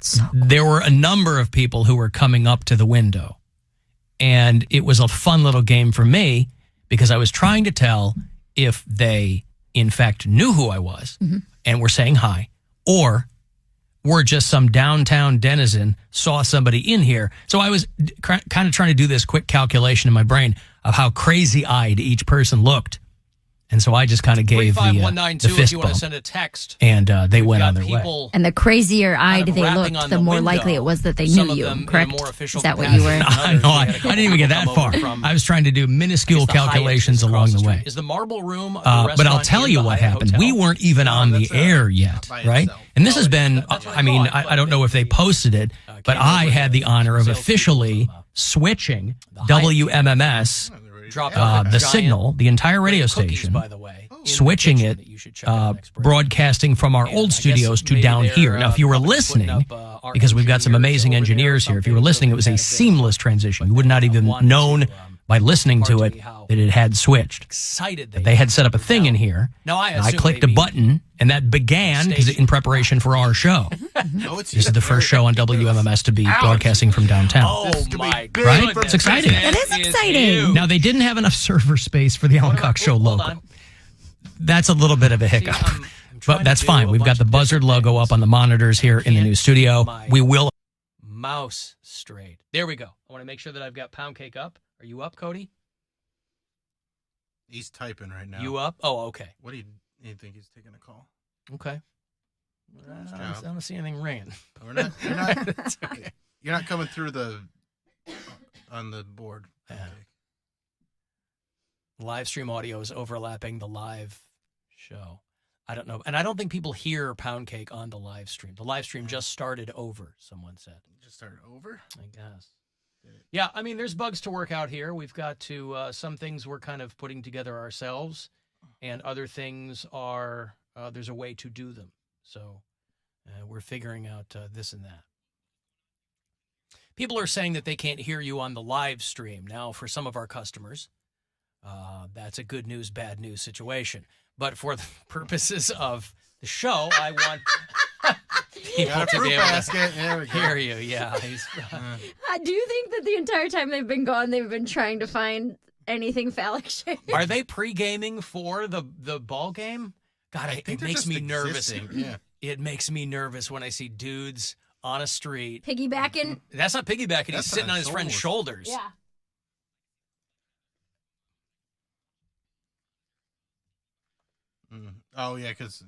so cool. There were a number of people who were coming up to the window. And it was a fun little game for me because I was trying to tell if they, in fact, knew who I was and were saying hi, or were just some downtown denizen, saw somebody in here. So I was kind of trying to do this quick calculation in my brain of how crazy-eyed each person looked. And so I just kind of gave the fist if you want to bump, send a text. and they went on their way. And the crazier eyed they looked, the more likely it was that they knew you, correct? Is that what you were? No, I didn't even get that far. I was trying to do minuscule calculations along the way. Is the Marble Room but I'll tell you what happened. We weren't even on the air yet, right? And this has been, I mean, I don't know if they posted it, but I had the honor of officially switching WMMS, the signal, the entire radio station, switching it, broadcasting from our old studios to down here. Now, if you were listening, because we've got some amazing engineers here, if you were listening, it was a seamless transition. You would not even known by listening to it that it had switched. But they had set up a thing in here. And I clicked a button, and that began because in preparation for our show. This is the first show on WMMS to be broadcasting from downtown. Oh, my God. Right? It's exciting. It is exciting. Now, they didn't have enough server space for the Alan Cox Show logo. That's a little bit of a hiccup. But that's fine. We've got the Buzzard logo up on the monitors here in the new studio. We will... Mouse straight. There we go. I want to make sure that I've got Poundcake up. Are you up, Cody? He's typing right now. You up? Oh, okay. What do you think he's taking a call? Okay. I don't see anything ringing. We're not, you're not, okay. You're not coming through on the board. Yeah. Live stream audio is overlapping the live show. I don't know. And I don't think people hear Poundcake on the live stream. The live stream just started over, someone said. Just started over? I guess. Yeah, I mean, there's bugs to work out here. We've got to, some things we're kind of putting together ourselves, and other things are, there's a way to do them. So we're figuring out this and that. People are saying that they can't hear you on the live stream. Now, for some of our customers, that's a good news, bad news situation. But for the purposes of the show, I want... people to be able to hear you. Yeah. Do you think that the entire time they've been gone, they've been trying to find anything phallic shaped? Are they pre-gaming for the ball game? God, it makes me nervous. Yeah. It makes me nervous when I see dudes on a street. Piggybacking? That's not piggybacking. He's sitting on his friend's shoulders. Yeah. Oh, yeah, because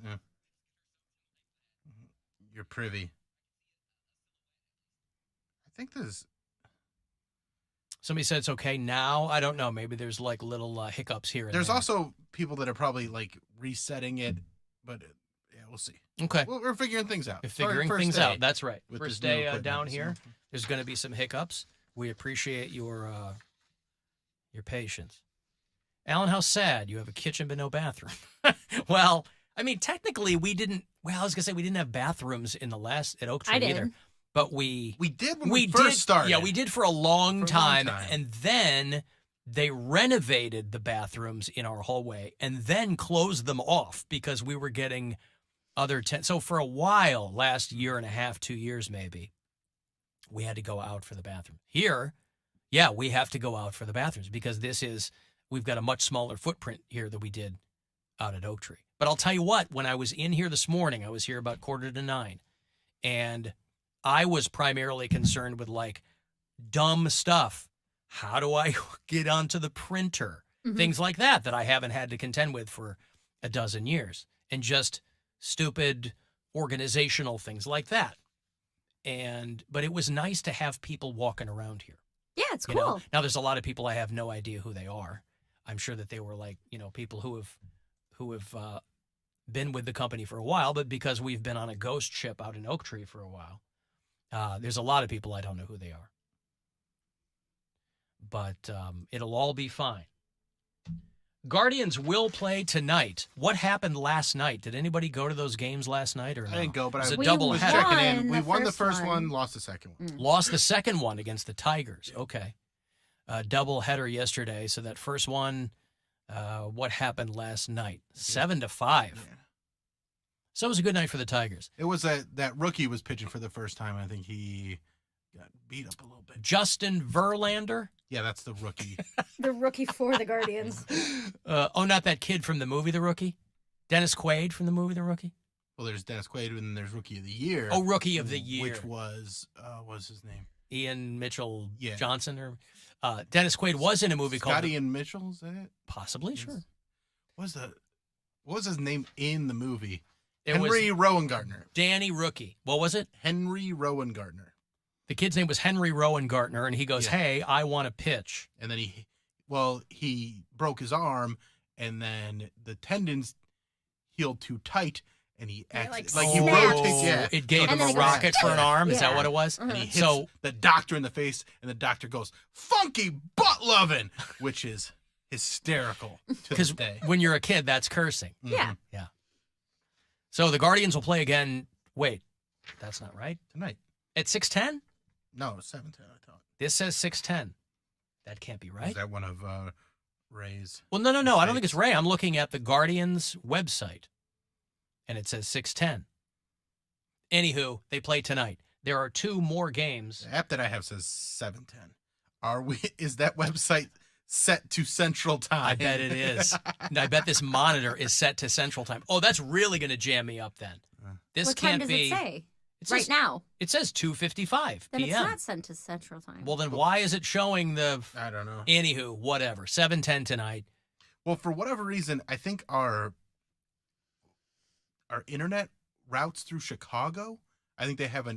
you're privy. I think there's... Somebody said it's okay now. I don't know. Maybe there's like little hiccups here and There's there. also people that are probably like resetting it, but yeah, we'll see. Okay. Well, we're figuring things out. You're figuring things out. That's right. With First this new day equipment, down so. here. There's going to be some hiccups. We appreciate your patience. Alan, how sad. You have a kitchen but no bathroom. Well, I mean, technically we didn't. Well, I was going to say we didn't have bathrooms in the last at Oak Tree either. But we did when we first started. Yeah, we did for a long time. And then they renovated the bathrooms in our hallway and then closed them off because we were getting other so for a while, last year and a half, 2 years maybe, we had to go out for the bathroom. Here, yeah, we have to go out for the bathrooms because we've got a much smaller footprint here than we did out at Oak Tree. But I'll tell you what, when I was in here this morning, I was here about 8:45, and I was primarily concerned with like dumb stuff. How do I get onto the printer? Mm-hmm. Things like that I haven't had to contend with for a dozen years. And just stupid organizational things like that. But it was nice to have people walking around here. Yeah, it's cool. Know? Now there's a lot of people I have no idea who they are. I'm sure that they were like, people who have been with the company for a while, but because we've been on a ghost ship out in Oak Tree for a while, there's a lot of people I don't know who they are. But it'll all be fine. Guardians will play tonight. What happened last night? Did anybody go to those games last night or no? I didn't go, but it was I a double was header. checking in. We won the first one, lost the second one. Lost the second one against the Tigers. Okay. Double header yesterday. So that first one, what happened last night? 7-5. Yeah. So it was a good night for the Tigers. It was that rookie was pitching for the first time. I think he got beat up a little bit. Justin Verlander? Yeah, that's the rookie. The rookie for the Guardians. Not that kid from the movie The Rookie? Dennis Quaid from the movie The Rookie? Well, there's Dennis Quaid, and then there's Rookie of the Year. Oh, Rookie of the Year. Which was, what's his name? Ian Mitchell Johnson? Or Dennis Quaid was in a movie called... Ian Mitchell, is that it? Possibly, sure. What was his name in the movie? It Henry was Rowan-Gardner. Danny Rookie. What was it? Henry Rowan-Gardner. The kid's name was Henry Rowan-Gardner, and he goes, hey, I want to pitch. And then he broke his arm, and then the tendons healed too tight, and he he rotates. Yeah, it gave him a rocket for an arm. Is that what it was? And he hits the doctor in the face, and the doctor goes, "Funky butt loving," which is hysterical to this day. Because when you're a kid, that's cursing. Yeah. Yeah. So the Guardians will play again. Wait, that's not right. Tonight at 6:10. No, 7:10. I thought This says 6:10. That can't be right. Is that one of Ray's? Well, no. I don't think it's Ray. I'm looking at the Guardians website, and it says 6:10. Anywho, they play tonight. There are 2 more games. The app that I have says 7:10. Is that website set to Central Time? I bet it is. I bet this monitor is set to Central Time. Oh, that's really going to jam me up then. This what can't time does be. it say? It Right says, now. It says 2:55 Then p.m. it's not sent to Central Time. Well, then why is it showing the... I don't know. Anywho, whatever. 7:10 tonight. Well, for whatever reason, I think our internet routes through Chicago. I think they have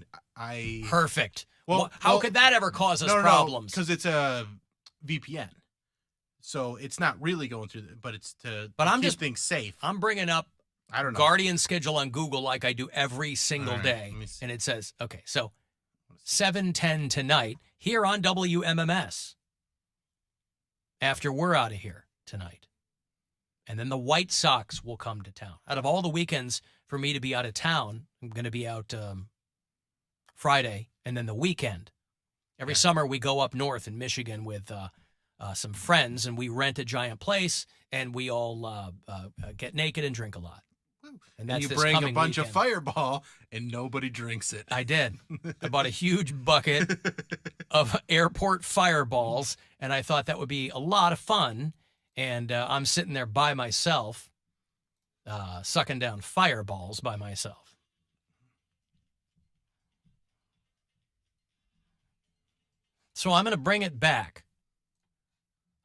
Perfect. Well, how could that ever cause us problems? Because it's a VPN, so it's not really going through. But it's to keep things safe. I'm bringing up I don't know. Guardian schedule on Google like I do every single day, and it says so 7:10 tonight here on WMMS. After we're out of here tonight. And then the White Sox will come to town. Out of all the weekends for me to be out of town, I'm going to be out Friday and then the weekend. Every summer we go up north in Michigan with some friends, and we rent a giant place, and we all get naked and drink a lot. And you bring a bunch of Fireball, and nobody drinks it. I did. I bought a huge bucket of airport Fireballs, and I thought that would be a lot of fun. And I'm sitting there by myself, sucking down Fireballs by myself. So I'm going to bring it back.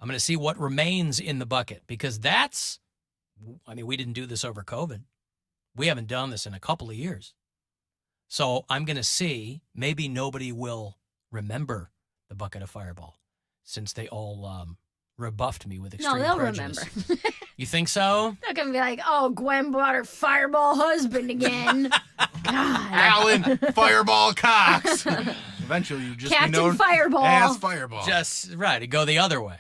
I'm going to see what remains in the bucket, because we didn't do this over COVID. We haven't done this in a couple of years. So I'm going to see, maybe nobody will remember the bucket of Fireball, since they all rebuffed me with extreme prejudice. No, they'll remember. You think so? They're going to be like, oh, Gwen bought her Fireball husband again. God. Alan Fireball Cox. Eventually you just Captain be known Fireball. as Fireball. Just right. It'd go the other way.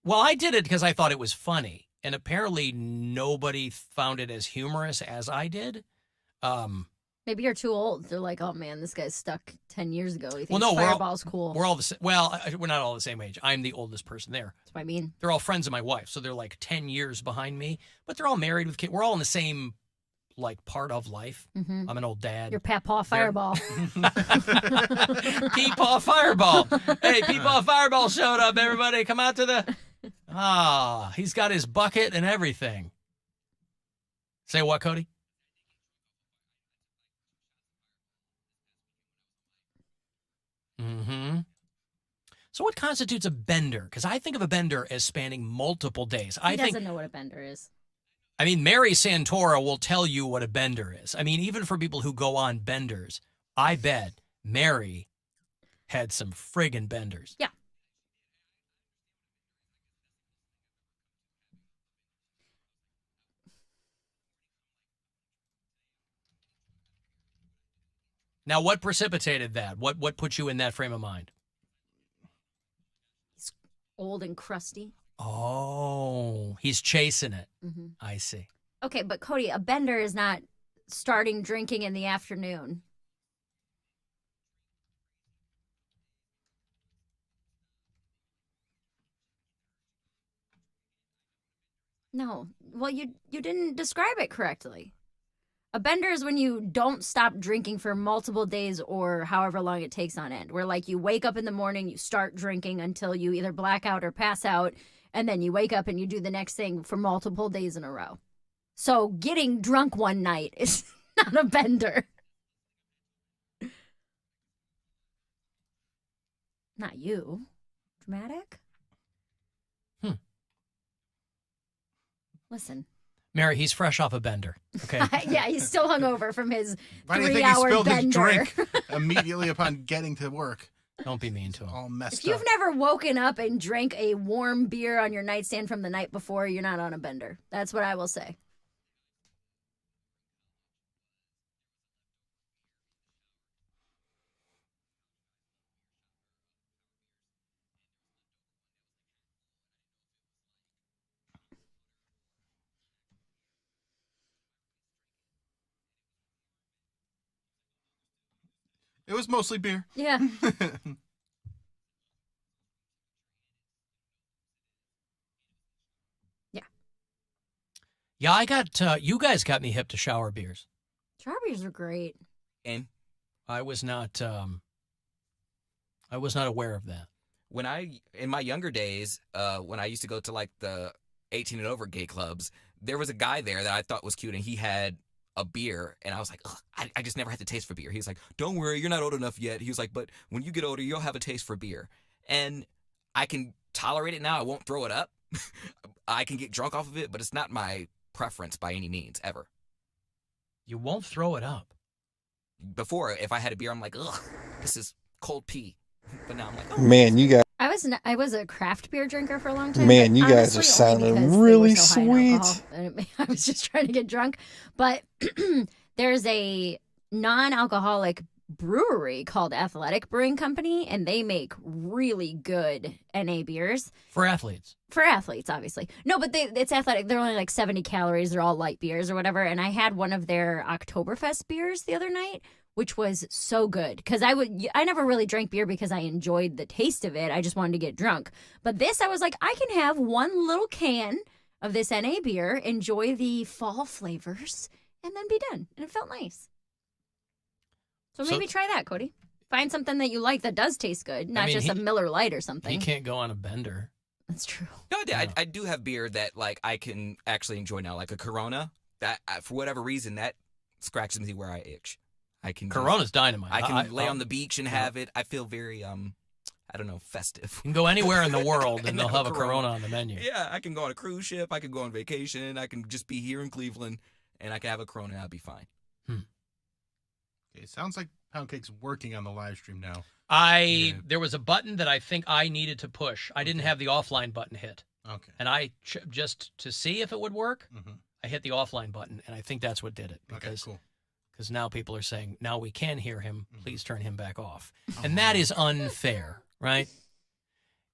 Well, I did it because I thought it was funny, and apparently nobody found it as humorous as I did. Maybe you're too old. They're like, oh man, this guy's stuck 10 years ago. He thinks no, Fireball's cool. We're all the same. Well, we're not all the same age. I'm the oldest person there. That's what I mean. They're all friends of my wife, so they're like 10 years behind me, but they're all married with kids. We're all in the same part of life. Mm-hmm. I'm an old dad. Your Papaw Fireball. Peepaw Fireball. Hey, Peepaw Fireball showed up, everybody. Come out to the... he's got his bucket and everything. Say what, Cody? Mm-hmm. So what constitutes a bender? Because I think of a bender as spanning multiple days. He doesn't know what a bender is. I mean, Mary Santora will tell you what a bender is. I mean, even for people who go on benders, I bet Mary had some friggin' benders. Yeah. Now, what precipitated that? What put you in that frame of mind? He's old and crusty. Oh, he's chasing it. Mm-hmm. I see. Okay, but Cody, a bender is not starting drinking in the afternoon. No. Well, you didn't describe it correctly. A bender is when you don't stop drinking for multiple days or however long it takes on end. Where, like, you wake up in the morning, you start drinking until you either black out or pass out, and then you wake up and you do the next thing for multiple days in a row. So getting drunk one night is not a bender. Not you. Dramatic? Listen. Mary, he's fresh off a bender. Okay. Yeah, he's still hungover from his Why do you think he three-hour spilled his bender. drink immediately upon getting to work? Don't be mean to him. All messed If you've up. never woken up and drank a warm beer on your nightstand from the night before, you're not on a bender. That's what I will say. It was mostly beer. Yeah. Yeah, I got, you guys got me hip to shower beers. Shower beers are great. And I was not aware of that. when in my younger days, when I used to go to like the 18 and over gay clubs, there was a guy there that I thought was cute, and he had a beer, and I was like, ugh, I just never had the taste for beer. He was like, don't worry, you're not old enough yet. He was like, but when you get older, you'll have a taste for beer. And I can tolerate it now. I won't throw it up. I can get drunk off of it, but it's not my preference by any means, ever. You won't throw it up. Before, if I had a beer, I'm like, ugh, this is cold pee. But now I'm like, oh, Man, you guys, I was a craft beer drinker for a long time. Man, but you guys honestly, are only sounding because they were really so high in alcohol, sweet. and I was just trying to get drunk. But there's a non-alcoholic brewery called Athletic Brewing Company, and they make really good NA beers. For athletes. For athletes, obviously. No, but it's athletic. They're only like 70 calories. They're all light beers or whatever. And I had one of their Oktoberfest beers the other night, which was so good. Because I never really drank beer because I enjoyed the taste of it. I just wanted to get drunk. But this, I was like, I can have one little can of this NA beer, enjoy the fall flavors, and then be done. And it felt nice. So maybe try that, Cody. Find something that you like that does taste good, not just a Miller Lite or something. He can't go on a bender. That's true. no, I do have beer that like I can actually enjoy now, like a Corona. That for whatever reason that scratches me where I itch. I can Corona's dynamite. I can lay on the beach and have it. I feel very I don't know, festive. You can go anywhere in the world and they'll have have a Corona on the menu. Yeah, I can go on a cruise ship. I can go on vacation. I can just be here in Cleveland, and I can have a Corona. I'll be fine. It sounds like Poundcake's working on the live stream now. There was a button that I think I needed to push. I didn't have the offline button hit. Okay. And just to see if it would work, I hit the offline button, and I think that's what did it. Because, okay, cool. Because now people are saying, now we can hear him. Please turn him back off. And that is unfair, right?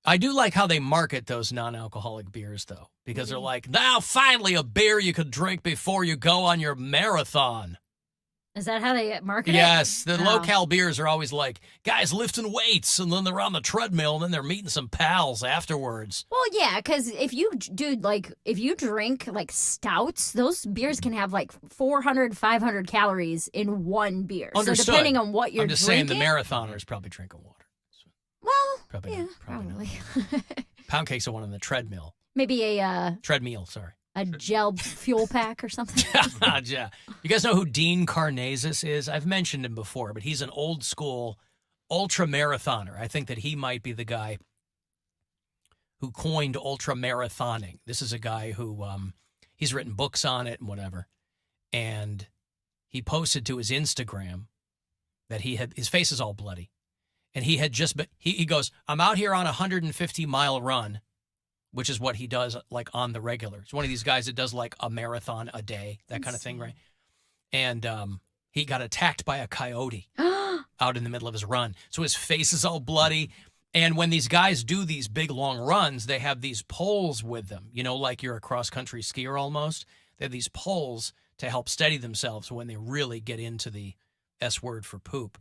I do like how they market those non-alcoholic beers, though, because they're like, now finally a beer you could drink before you go on your marathon. Is that how they market it? Yes, the Oh. low-cal beers are always like, guys lifting weights, and then they're on the treadmill, and then they're meeting some pals afterwards. Well, yeah, because if you drink like stouts, those beers can have like 400, 500 calories in one beer. Understood. So depending on what you're I'm just drinking. saying the marathoner's probably drinking water. Well, Probably yeah, not, probably probably. Poundcake's the one on the treadmill. Maybe a Treadmill, sorry. gel fuel pack or something. Yeah. You guys know who Dean Karnazes is? I've mentioned him before, but he's an old school ultra marathoner. I think that he might be the guy who coined ultra marathoning. This is a guy who he's written books on it and whatever. And he posted to his Instagram that his face is all bloody. And he had just been, he goes, I'm out here on a 150-mile run, which is what he does like on the regular. He's one of these guys that does like a marathon a day, that kind of thing, right? And he got attacked by a coyote out in the middle of his run. So his face is all bloody. And when these guys do these big, long runs, they have these poles with them, you know, like you're a cross-country skier almost. They have these poles to help steady themselves when they really get into the S word for poop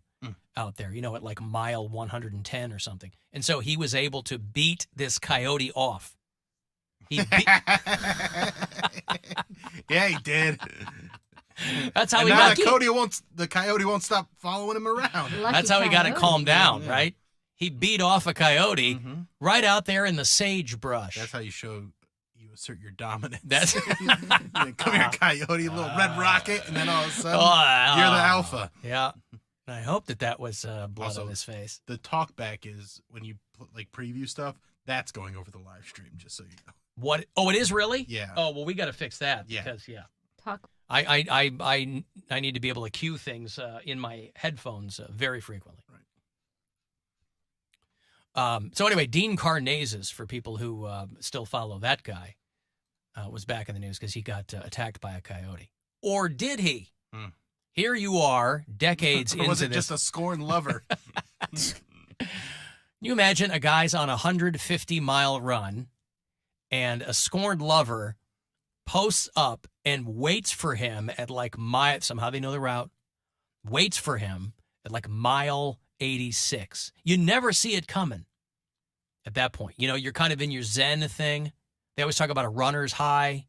out there, you know, at like mile 110 or something. And so he was able to beat this coyote off Yeah, he did. That's how and he now got the coyote won't stop following him around. That's how he got it calmed down, Yeah. right? He beat off a coyote right out there in the sagebrush. That's how you assert your dominance. That's come here, coyote, little red rocket, and then all of a sudden you're the alpha. Yeah. I hope that was blood Also, on his face. The talkback is when you like preview stuff. That's going over the live stream, just so you know. What? Oh, it is really? Yeah. Oh, well, we got to fix that Yeah. because Talk. I need to be able to cue things in my headphones very frequently. Right. So anyway, Dean Karnazes, for people who still follow that guy, was back in the news because he got attacked by a coyote. Or did he? Here you are, decades or was into it just a scorned lover? Can you imagine a guy's on a 150-mile run and a scorned lover posts up and waits for him at like somehow they know the route, waits for him at like mile 86. You never see it coming at that point. You know, you're kind of in your zen thing. They always talk about a runner's high.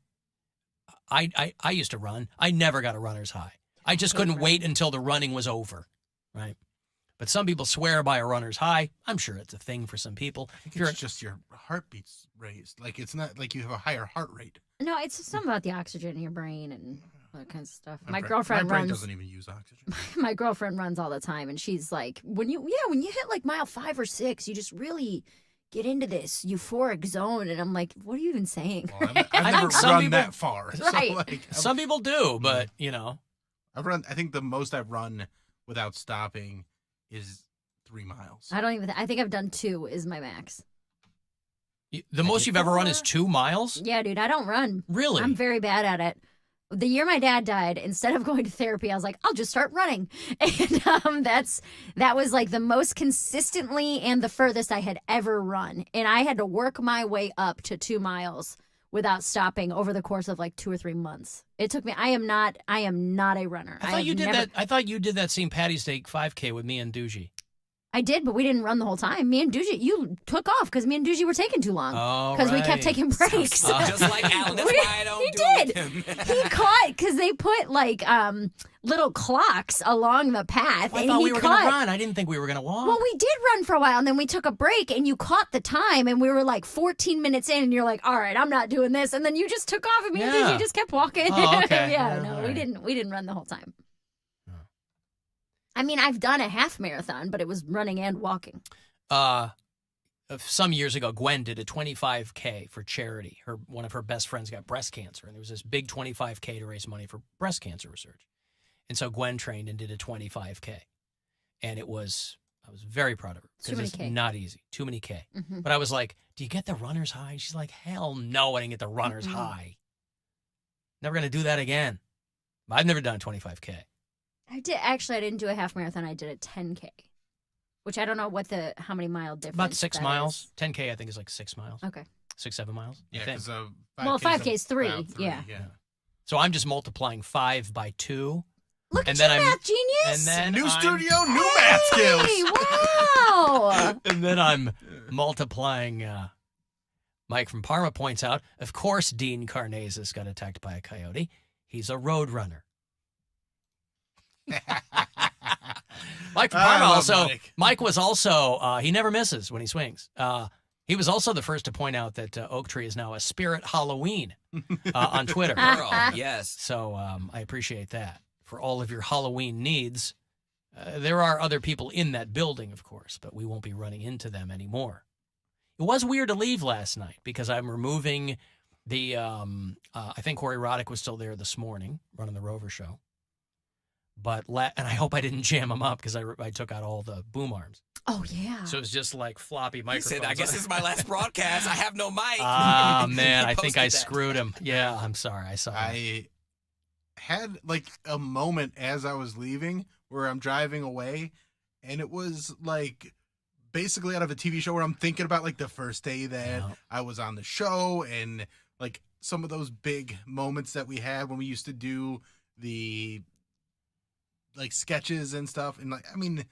I used to run. I never got a runner's high. I just couldn't wait until the running was over, right? But some people swear by a runner's high. I'm sure it's a thing for some people. I think it's just your heartbeat's raised. Like, it's not like you have a higher heart rate. No, it's something about the oxygen in your brain and that kind of stuff. My brain girlfriend doesn't even use oxygen. My girlfriend runs all the time, and she's like, when you hit like mile 5 or 6, you just really get into this euphoric zone. And I'm like, what are you even saying? Well, I've never run that far. Right. So, like, Some people do, but you know. I think the most I've run without stopping is 3 miles. I think I've done 2 is my max. The most you've ever run is 2 miles? Yeah, dude, I don't run. Really? I'm very bad at it. The year my dad died, instead of going to therapy, I was like, I'll just start running. And that was like the most consistently and the furthest I had ever run. And I had to work my way up to 2 miles without stopping over the course of like 2 or 3 months. It took me. I am not a runner. I thought you did that. I thought you did that St. Patty's Day 5K with me and Doogie. I did, but we didn't run the whole time. Me and Doogie, you took off because me and Doogie were taking too long. Because we kept taking breaks. Just like Alan. That's why I don't do it with him. He caught because they put like little clocks along the path. I and thought he we were going to run. I didn't think we were going to walk. Well, we did run for a while, and then we took a break, and you caught the time, and we were like 14 minutes in, and you're like, all right, I'm not doing this. And then you just took off, and me and Doogie just kept walking. Oh, okay. We didn't run the whole time. I mean, I've done a half marathon, but it was running and walking. Some years ago, Gwen did a 25K for charity. One of her best friends got breast cancer, and there was this big 25K to raise money for breast cancer research. And so Gwen trained and did a 25K. And I was very proud of her. Too many it's K. Not easy. Too many K. Mm-hmm. But I was like, do you get the runner's high? She's like, hell no, I didn't get the runner's high. Never going to do that again. I've never done a 25K. I didn't do a half marathon. I did a 10K, which I don't know how many mile difference. About 6 that miles. is. 10K, I think, is like 6 miles. Okay. 6, 7 miles. Yeah, because 5K is 3. Yeah. So I'm just multiplying 5 by 2. Look and at then you, math genius. And then new studio, new math skills. Hey, wow. And then I'm multiplying. Mike from Parma points out, of course, Dean Karnazes got attacked by a coyote. He's a road runner. Mike from Parma Mike was also, he never misses when he swings. He was also the first to point out that Oak Tree is now a Spirit Halloween on Twitter. Girl, yes. So I appreciate that. For all of your Halloween needs, there are other people in that building, of course, but we won't be running into them anymore. It was weird to leave last night because I'm removing the, I think Corey Roddick was still there this morning running the Rover show. But and I hope I didn't jam him up because I took out all the boom arms. Oh, yeah. So it was just like floppy microphones. He said, I guess this is my last broadcast. I have no mic. Ah, man, I think I Posted that. screwed him. Yeah, I'm sorry. I saw that. I had like a moment as I was leaving where I'm driving away, and it was like basically out of a TV show where I'm thinking about like the first day that I was on the show and like some of those big moments that we had when we used to do the like sketches and stuff. And like, I mean,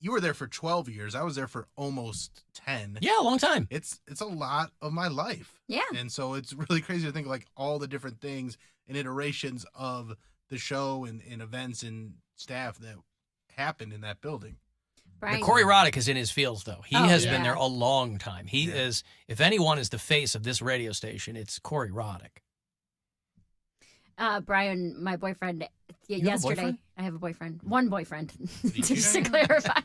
you were there for 12 years. I was there for almost 10. Yeah, a long time. It's a lot of my life. Yeah. And so it's really crazy to think like all the different things and iterations of the show and events and staff that happened in that building. Brian. Corey Roddick is in his fields, though. He has been yeah. there a long time. He is, if anyone is the face of this radio station, it's Corey Roddick. Brian, my boyfriend, yesterday, have a boyfriend? I have a boyfriend. One boyfriend, just to clarify.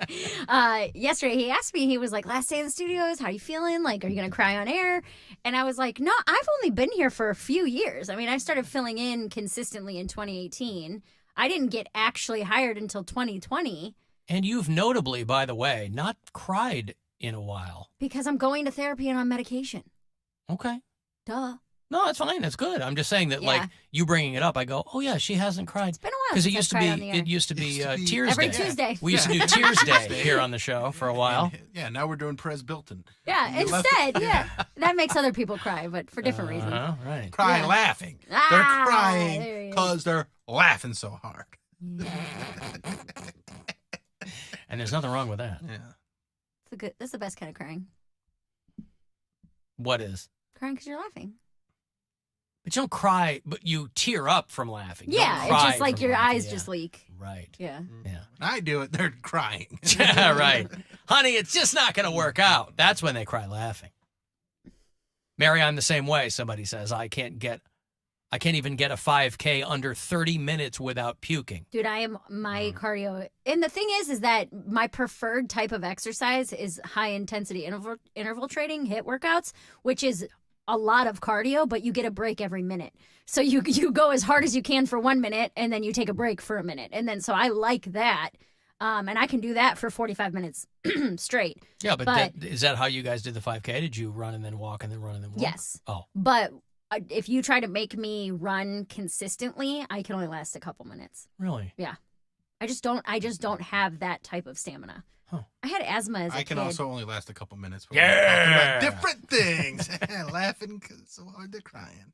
Yesterday, he asked me, he was like, last day in the studios, how you feeling? Like, are you going to cry on air? And I was like, no, I've only been here for a few years. I mean, I started filling in consistently in 2018. I didn't get actually hired until 2020. And you've notably, by the way, not cried in a while. Because I'm going to therapy and on medication. Okay. Duh. No, that's fine. That's good. I'm just saying that, like, you bringing it up, I go, oh, yeah, she hasn't cried. It's been a while Because since it used to be Tears every Day. Tuesday. We used to do Tears Day here on the show for a while. And, now we're doing Perez Bilton. Yeah, instead, that makes other people cry, but for different reasons. Right. Cry laughing. They're There crying you go. because they're laughing so hard. And there's nothing wrong with that. Yeah. That's the best kind of crying. What is? Crying because you're laughing. But you don't cry, but you tear up from laughing. You Yeah, don't it's cry just like from your laughing. eyes just leak. Right. Yeah. Yeah. When I do it, they're crying. Yeah, right. Honey, it's just not going to work out. That's when they cry laughing. Mary, I'm the same way. Somebody says, I can't even get a 5K under 30 minutes without puking. Dude, I am my cardio. And the thing is that my preferred type of exercise is high intensity interval training, HIIT workouts, which is a lot of cardio, but you get a break every minute. So you go as hard as you can for 1 minute, and then you take a break for a minute. And then so I like that. And I can do that for 45 minutes straight. Yeah, but is that how you guys did the 5K? Did you run and then walk and then run and then walk? Yes. Oh. But if you try to make me run consistently, I can only last a couple minutes. Really? Yeah. I just don't have that type of stamina. Huh. I had asthma as a kid. I can also only last a couple minutes. Yeah. Talking about different things. Laughing because it's so hard they're crying.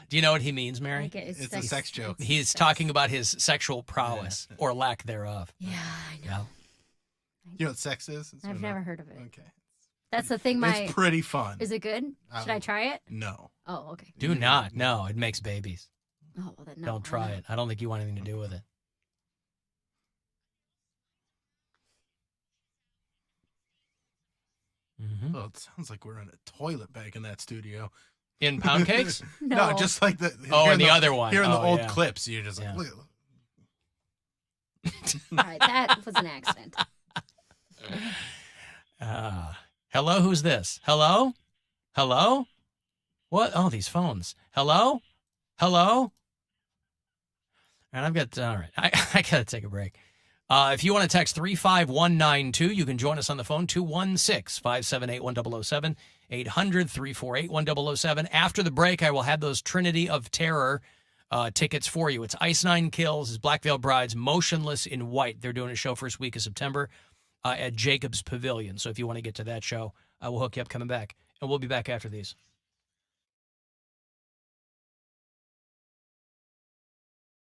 Do you know what he means, Mary? It's a sex joke. He's talking about his sexual prowess or lack thereof. Yeah, I know. Yeah. You know what sex is? I've never heard of it. Okay. That's the thing. It's pretty fun. Is it good? Should I try it? No. Oh, okay. Do not. No, it makes babies. Oh, well then no. Don't try it. I don't think you want anything to do with it. Mm-hmm. Oh, it sounds like we're in a toilet back in that studio. In Poundcakes? No. Just like the. Oh, the other one. Here in the old yeah. clips, you're just like, Yeah. look. All right, that was an accident. Hello, who's this? Hello? Hello? What? Oh, these phones. Hello? Hello? And I've got, all right, I got to take a break. If you want to text 35192, you can join us on the phone, 216-578-1007, 800-348-1007. After the break, I will have those Trinity of Terror tickets for you. It's Ice Nine Kills, it's Black Veil Brides, Motionless in White. They're doing a show first week of September at Jacobs Pavilion. So if you want to get to that show, I will hook you up coming back. And we'll be back after these.